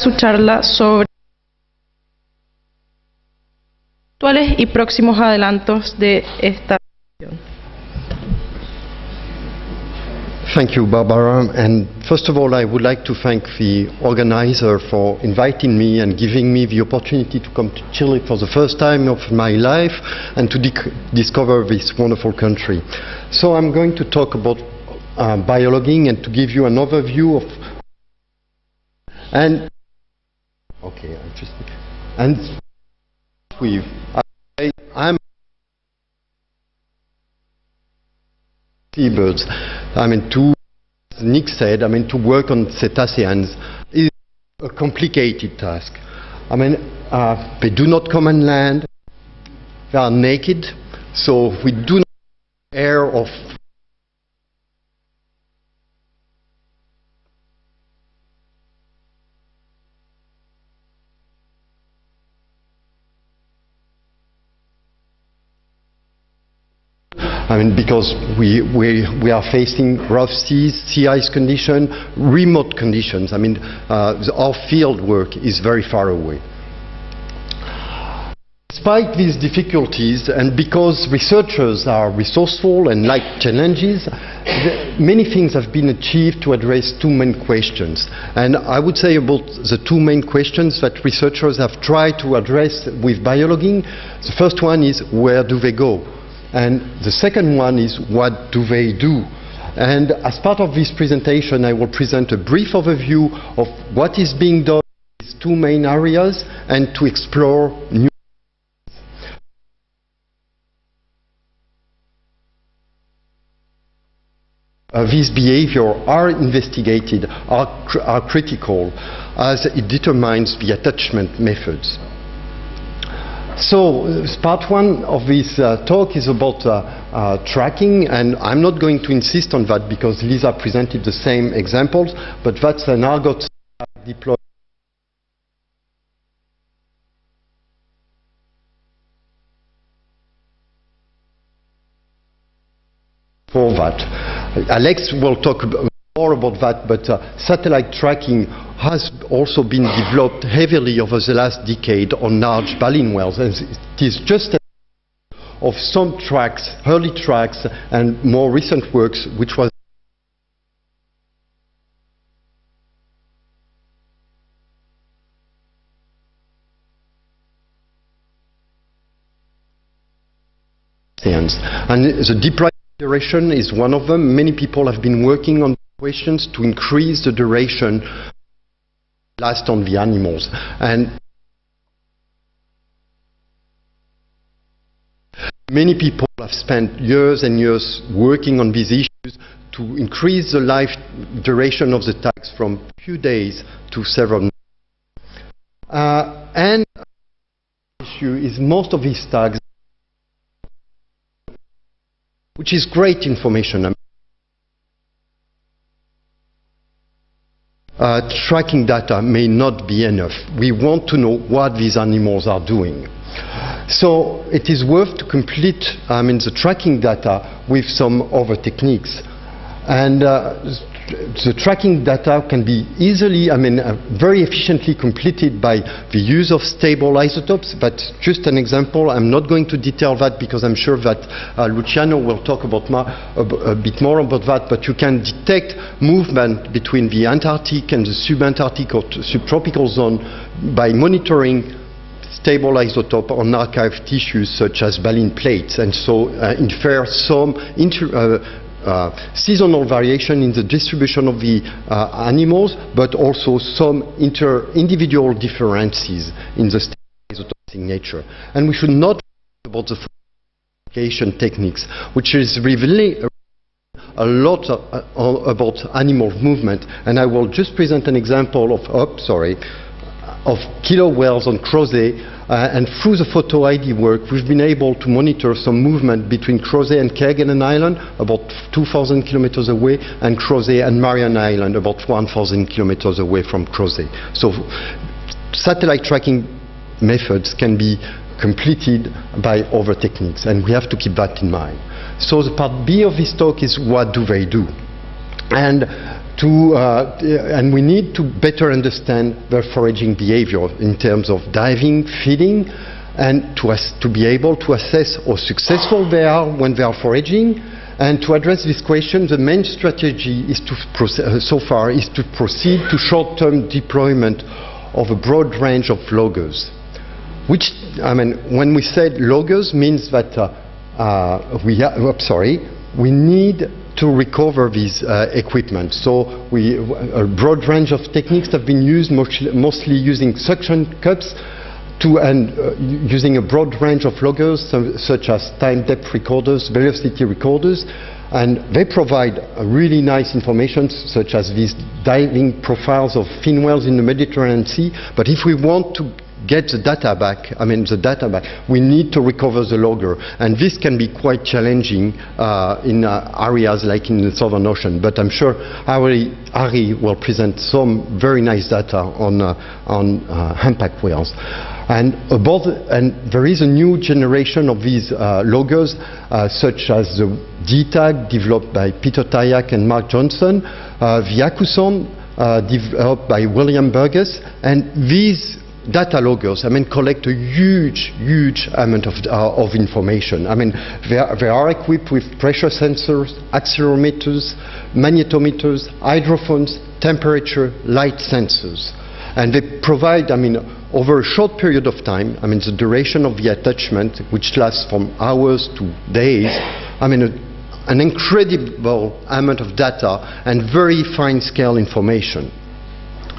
su charla sobre actuales y próximos adelantos de esta sesión. Thank you, Barbara. And first of all, I would like to thank the organizer for inviting me and giving me the opportunity to come to Chile for the first time of my life and to discover this wonderful country. So I'm going to talk about biologging and to give you an overview of and I'm seabirds. Nick said, to work on cetaceans is a complicated task. They do not come on land, they are naked, so we do not have air of because we are facing rough seas, sea ice conditions, remote conditions. Our field work is very far away. Despite these difficulties, and because researchers are resourceful and like challenges, many things have been achieved to address two main questions. And I would say about the two main questions that researchers have tried to address with biologging. The first one is, where do they go? And the second one is, what do they do? And as part of this presentation, I will present a brief overview of what is being done in these two main areas and to explore new these behaviors are investigated, are critical, as it determines the attachment methods. So, part one of this talk is about tracking, and I'm not going to insist on that because Lisa presented the same examples, but that's an argot deployed for that. Alex will talk more about that, but satellite tracking has also been developed heavily over the last decade on large baleen whales, and it is just of some tracks, early tracks, and more recent works, which was and the deep duration is one of them. Many people have been working on questions to increase the duration last on the animals, and many people have spent years and years working on these issues to increase the life duration of the tags from a few days to several months. And the issue is most of these tags, which is great information. Tracking data may not be enough. We want to know what these animals are doing. So it is worth to complete the tracking data with some other techniques. And the tracking data can be easily, very efficiently completed by the use of stable isotopes. That's just an example. I'm not going to detail that because I'm sure that Luciano will talk about a bit more about that. But you can detect movement between the Antarctic and the subantarctic or subtropical zone by monitoring stable isotope on archived tissues such as baleen plates, and so infer some seasonal variation in the distribution of the animals, but also some individual differences in the isotope signature. And we should not forget about the classification techniques, which is revealing a lot about animal movement. And I will just present an example of killer whales on Crozet, and through the photo ID work we've been able to monitor some movement between Crozet and Kerguelen Island, about 2,000 kilometers away, and Crozet and Marion Island, about 1,000 kilometers away from Crozet. So satellite tracking methods can be completed by other techniques, and we have to keep that in mind. So the part B of this talk is, what do they do? And and we need to better understand their foraging behavior in terms of diving, feeding, and to be able to assess how successful they are when they are foraging. And to address this question, the main strategy is so far is to proceed to short-term deployment of a broad range of loggers. Which, I mean, when we said loggers, means that we need to recover this equipment. So a broad range of techniques have been used, mostly using suction cups, using a broad range of loggers such as time depth recorders, velocity recorders, and they provide really nice information such as these diving profiles of fin whales in the Mediterranean Sea. But if we want to get the data back, we need to recover the logger, and this can be quite challenging in areas like in the Southern Ocean. But I'm sure Ari will present some very nice data on humpback whales. And there is a new generation of these loggers, such as the D-Tag developed by Peter Tayak and Mark Johnson, the Akuson developed by William Burgess, and these data loggers, collect a huge amount of information. They are equipped with pressure sensors, accelerometers, magnetometers, hydrophones, temperature, light sensors. And they provide, over a short period of time, the duration of the attachment, which lasts from hours to days, an incredible amount of data and very fine-scale information.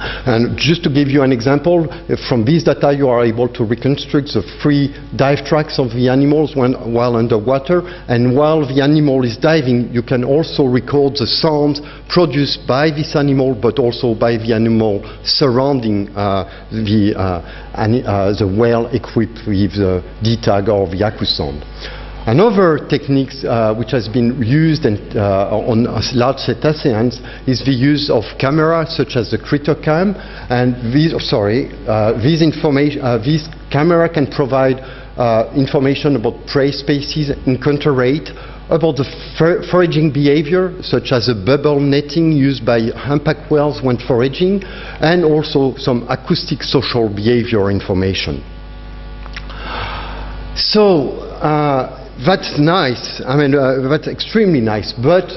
And just to give you an example, from these data you are able to reconstruct the free dive tracks of the animals while underwater, and while the animal is diving you can also record the sounds produced by this animal, but also by the animal surrounding the whale equipped with the D-Tag or the Akuson. Another technique which has been used on large cetaceans is the use of cameras such as the CritoCam, and this camera can provide information about prey species, encounter rate, about the foraging behavior, such as the bubble netting used by humpback whales when foraging, and also some acoustic social behavior information. So that's nice, that's extremely nice, but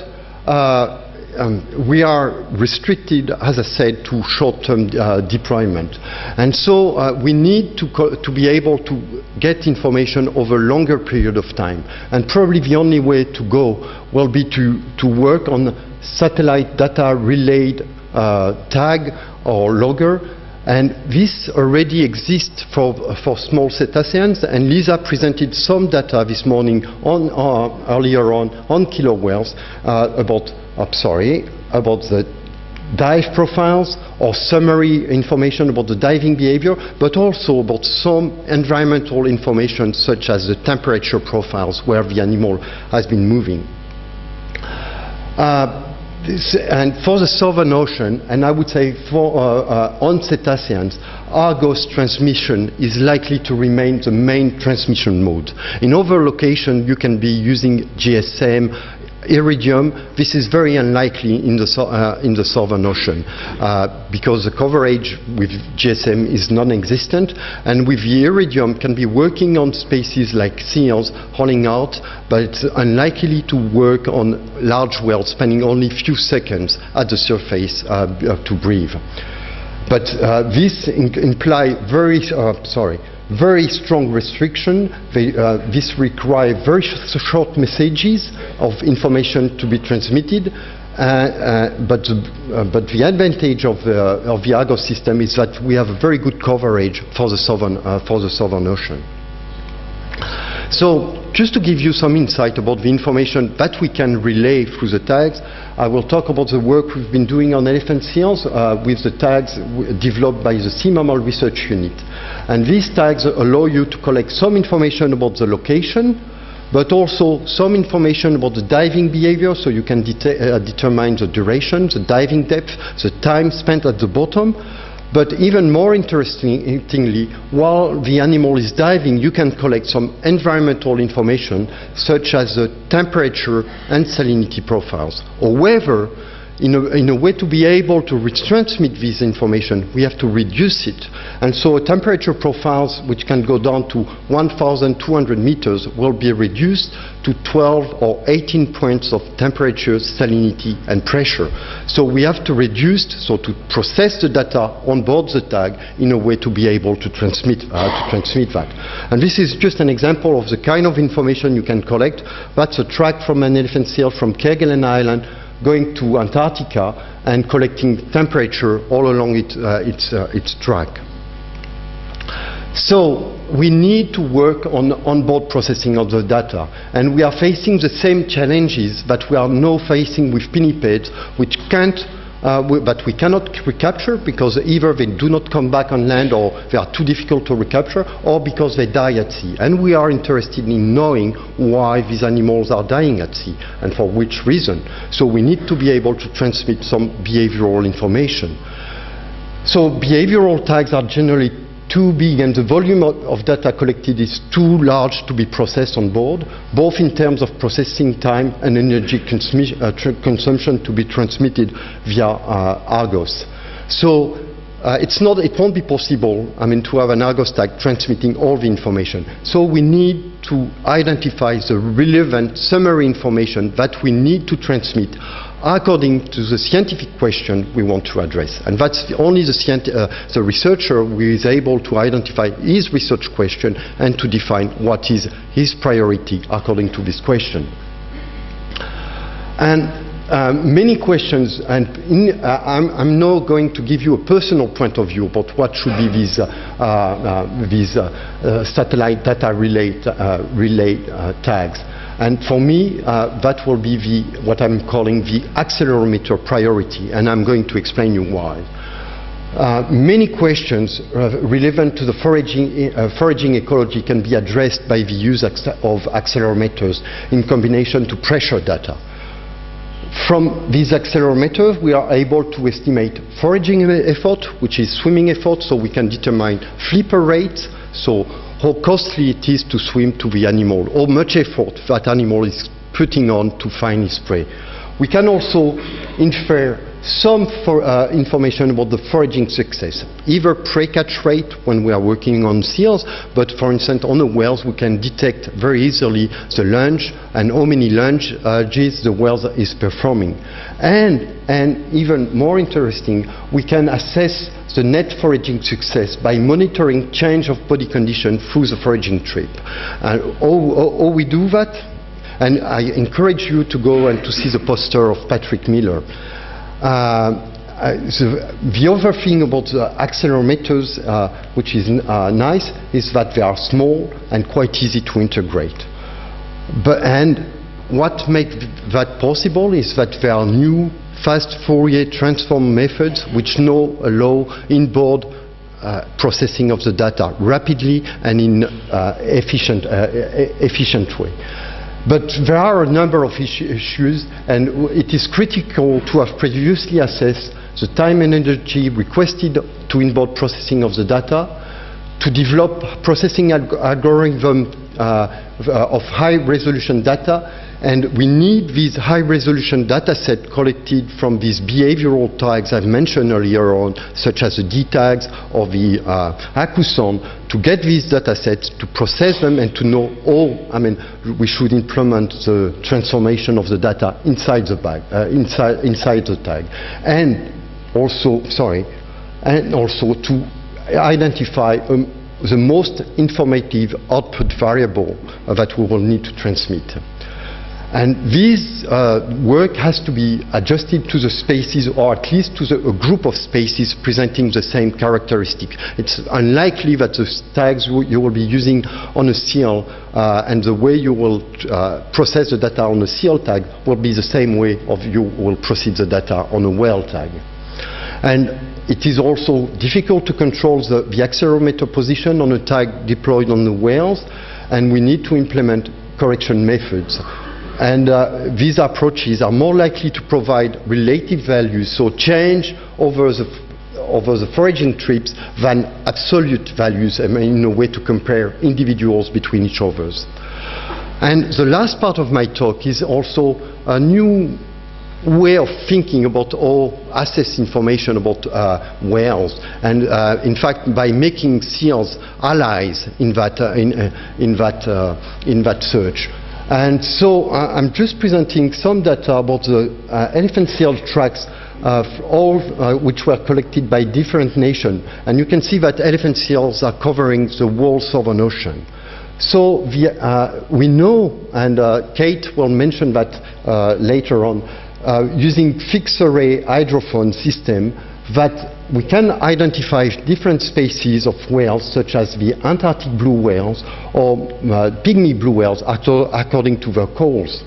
we are restricted, as I said, to short-term deployment. And so we need to be able to get information over a longer period of time. And probably the only way to go will be to work on satellite data relayed tag or logger. And this already exists for small cetaceans, and Lisa presented some data this morning earlier on killer whales about the dive profiles or summary information about the diving behavior, but also about some environmental information such as the temperature profiles where the animal has been moving. And for the Southern Ocean, and I would say on cetaceans, Argos transmission is likely to remain the main transmission mode. In other locations, you can be using GSM, Iridium. This is very unlikely in the Southern Ocean because the coverage with GSM is non-existent, and with the Iridium can be working on species like seals hauling out, but it's unlikely to work on large whales spending only a few seconds at the surface to breathe. But this implies very strong restriction. This requires very short messages of information to be transmitted. But the advantage of the Argos system is that we have a very good coverage for the Southern Ocean. So, just to give you some insight about the information that we can relay through the tags, I will talk about the work we've been doing on elephant seals with the tags developed by the Sea Mammal Research Unit. And these tags allow you to collect some information about the location, but also some information about the diving behavior, so you can determine the duration, the diving depth, the time spent at the bottom. But even more interestingly, while the animal is diving, you can collect some environmental information, such as the temperature and salinity profiles. However, in a way to be able to retransmit this information, we have to reduce it. And so temperature profiles which can go down to 1,200 meters will be reduced to 12 or 18 points of temperature, salinity and pressure. So we have to reduce, so to process the data on board the tag in a way to be able to transmit that. And this is just an example of the kind of information you can collect. That's a track from an elephant seal from Kerguelen Island going to Antarctica and collecting temperature all along its track. So we need to work on onboard processing of the data, and we are facing the same challenges that we are now facing with pinnipeds, which but we cannot recapture because either they do not come back on land or they are too difficult to recapture, or because they die at sea. And we are interested in knowing why these animals are dying at sea and for which reason. So we need to be able to transmit some behavioral information. So behavioral tags are generally too big, and the volume of data collected is too large to be processed on board, both in terms of processing time and energy consumption to be transmitted via Argos. So it won't be possible, to have an Argos tag transmitting all the information. So we need to identify the relevant summary information that we need to transmit according to the scientific question we want to address. And that's only the researcher who is able to identify his research question and to define what is his priority according to this question. And many questions, and I'm now going to give you a personal point of view about what should be these satellite data relay tags. And for me, that will be what I'm calling the accelerometer priority, and I'm going to explain you why. Many questions relevant to the foraging ecology can be addressed by the use of accelerometers in combination to pressure data. From these accelerometers, we are able to estimate foraging effort, which is swimming effort, so we can determine flipper rates, so how costly it is to swim to the animal, how much effort that animal is putting on to find its prey. We can also infer some information about the foraging success, either prey-catch rate when we are working on seals, but for instance on the whales we can detect very easily the lunge and how many lunges the whale is performing. And even more interesting, we can assess the net foraging success by monitoring change of body condition through the foraging trip. How we do that? And I encourage you to go and to see the poster of Patrick Miller. The other thing about the accelerometers, which is nice, is that they are small and quite easy to integrate. And what makes that possible is that there are new fast Fourier transform methods which now allow inboard processing of the data rapidly and in efficient way. But there are a number of issues, and it is critical to have previously assessed the time and energy requested to inboard processing of the data, to develop processing algorithm of high-resolution data, and we need these high-resolution data set collected from these behavioral tags I've mentioned earlier on, such as the D tags or the AcuSound, to get these data sets, to process them, and to know we should implement the transformation of the data inside the bag, inside the tag, and also to identify the most informative output variable that we will need to transmit. And this work has to be adjusted to the species, or at least to a group of species presenting the same characteristic. It's unlikely that the tags you will be using on a seal and the way you will process the data on a seal tag will be the same way you will process the data on a whale tag. And it is also difficult to control the accelerometer position on a tag deployed on the whales, and we need to implement correction methods. And these approaches are more likely to provide relative values, so change over the foraging trips, than absolute values, in a way to compare individuals between each others. And the last part of my talk is also a new way of thinking about how assess information about whales, and in fact by making seals allies in that search. And so I'm just presenting some data about the elephant seal tracks which were collected by different nations, and you can see that elephant seals are covering the whole Southern Ocean. So we know, and Kate will mention that later on, using fixed array hydrophone system, that we can identify different species of whales, such as the Antarctic blue whales or pygmy blue whales, according to their calls.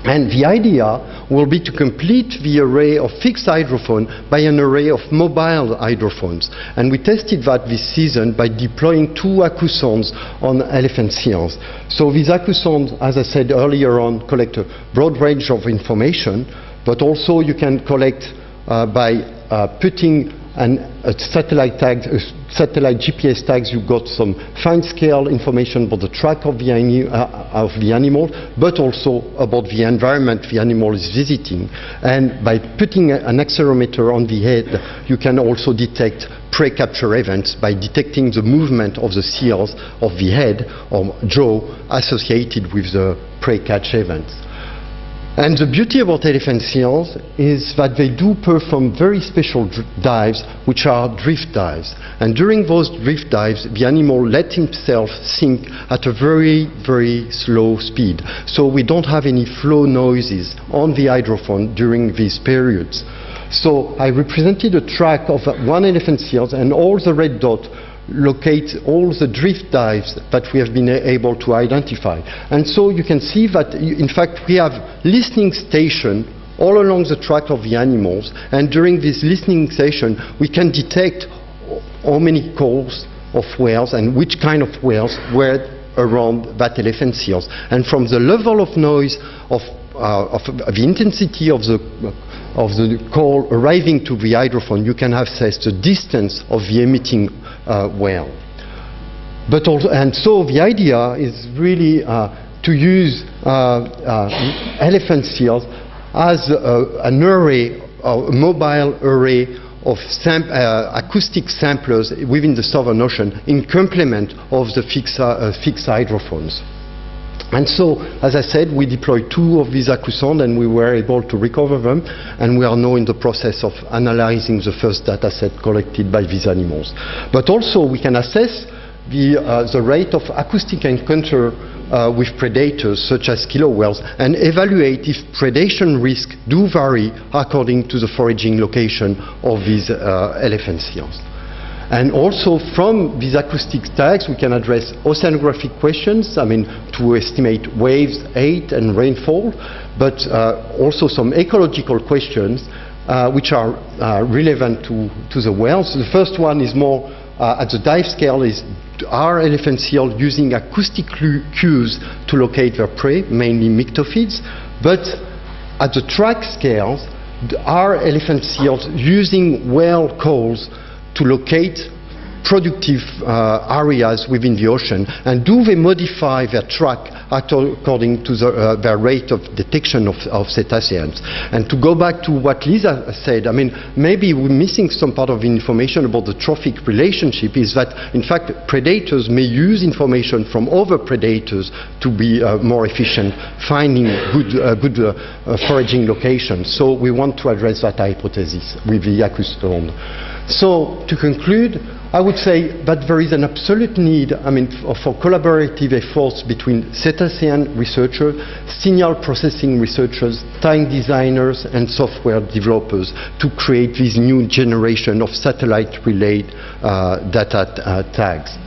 And the idea will be to complete the array of fixed hydrophone by an array of mobile hydrophones. And we tested that this season by deploying 2 acousones on elephant seals. So these acousones, as I said earlier on, collect a broad range of information, but also you can collect by putting a satellite tag, satellite GPS tags. You've got some fine scale information about the track of the animal, but also about the environment the animal is visiting. And by putting an accelerometer on the head, you can also detect prey capture events by detecting the movement of the seals of the head or jaw associated with the prey catch events. And the beauty about elephant seals is that they do perform very special dives, which are drift dives. And during those drift dives, the animal let himself sink at a very, very slow speed. So we don't have any flow noises on the hydrophone during these periods. So I represented a track of 1 elephant seal, and all the red dot locate all the drift dives that we have been able to identify. And so you can see that, in fact, we have listening station all along the track of the animals, and during this listening station we can detect how many calls of whales and which kind of whales were around that elephant seals. And from the level of noise of the intensity of the call arriving to the hydrophone, you can assess the distance of the emitting whale. But also, and so the idea is really to use elephant seals as an array, a mobile array of acoustic samplers within the Southern Ocean in complement of the fixed hydrophones. And so, as I said, we deployed 2 of these acousones and we were able to recover them, and we are now in the process of analyzing the first data set collected by these animals. But also we can assess the rate of acoustic encounter with predators such as killer whales, and evaluate if predation risk do vary according to the foraging location of these elephant seals. And also from these acoustic tags we can address oceanographic questions, I mean to estimate waves height and rainfall, but also some ecological questions which are relevant to the whales. The first one is more at the dive scale, is are elephant seals using acoustic cues to locate their prey, mainly myctophids, but at the track scales, are elephant seals using whale calls to locate productive areas within the ocean, and do they modify their track according to their rate of detection of cetaceans? And to go back to what Lisa said, I mean, maybe we're missing some part of the information about the trophic relationship, is that in fact predators may use information from other predators to be more efficient, finding good foraging locations. So we want to address that hypothesis with the acousone. So to conclude, I would say that there is an absolute need, I mean, for collaborative efforts between cetacean researchers, signal processing researchers, tank designers and software developers to create this new generation of satellite-relayed data tags.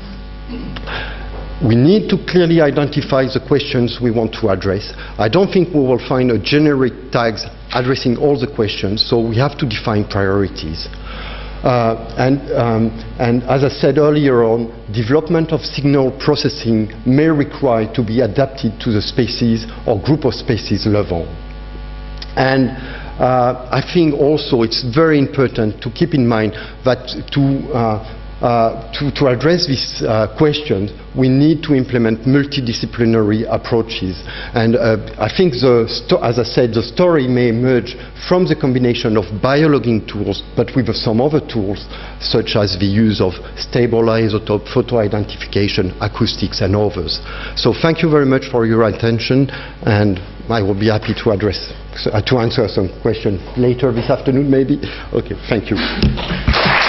We need to clearly identify the questions we want to address. I don't think we will find a generic tags addressing all the questions, so we have to define priorities. And as I said earlier on, development of signal processing may require to be adapted to the species or group of species level. And I think also it's very important to keep in mind that to to address this question, we need to implement multidisciplinary approaches. And I think, as I said, the story may emerge from the combination of biologging tools, but with some other tools, such as the use of stable isotope, photo identification, acoustics, and others. So thank you very much for your attention, and I will be happy to answer some questions later this afternoon, maybe. Okay, thank you.